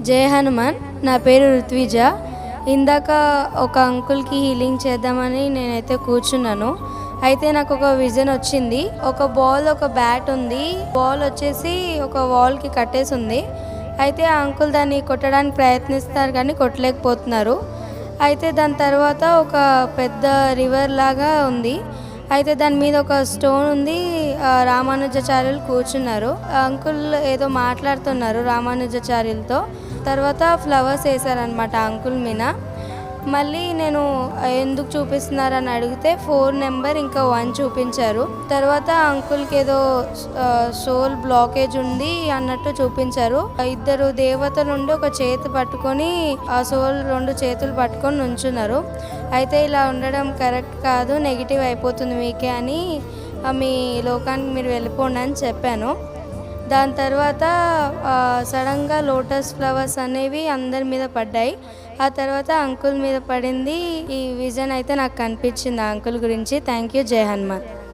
జై హనుమాన్. నా పేరు రుత్విజ. ఇందాక ఒక అంకుల్కి హీలింగ్ చేద్దామని నేనైతే కూర్చున్నాను. అయితే నాకు ఒక విజన్ వచ్చింది. ఒక బాల్, ఒక బ్యాట్ ఉంది. బాల్ వచ్చేసి ఒక వాల్కి కట్టేసి ఉంది. అయితే ఆ అంకుల్ దాన్ని కొట్టడానికి ప్రయత్నిస్తారు కానీ కొట్టలేకపోతున్నారు. అయితే దాని తర్వాత ఒక పెద్ద రివర్ లాగా ఉంది. అయితే దాని మీద ఒక స్టోన్ ఉంది. రామానుజాచార్యులు కూర్చున్నారు. అంకుల్ ఏదో మాట్లాడుతున్నారు రామానుజాచార్యులతో. తర్వాత ఫ్లవర్స్ వేసారనమాట అంకుల్ మీద. మళ్ళీ నేను ఎందుకు చూపిస్తున్నారని అడిగితే 4 నెంబర్ ఇంకా 1 చూపించారు. తర్వాత అంకుల్కి ఏదో సోల్ బ్లాకేజ్ ఉంది అన్నట్టు చూపించారు. 2 దేవతలు ఉండి ఒక చేతి పట్టుకొని ఆ సోల్ 2 చేతులు పట్టుకొని నుంచున్నారు. అయితే ఇలా ఉండడం కరెక్ట్ కాదు, నెగిటివ్ అయిపోతుంది మీకే అని మీ లోకానికి మీరు వెళ్ళిపోండి అని చెప్పాను. దాని తర్వాత సడన్గా లోటస్ ఫ్లవర్స్ అనేవి అందరి మీద పడ్డాయి. ఆ తర్వాత అంకుల్ మీద పడింది. ఈ విజన్ అయితే నాకు కనిపించింది ఆ అంకుల్ గురించి. Thank you. జై హనుమాన్.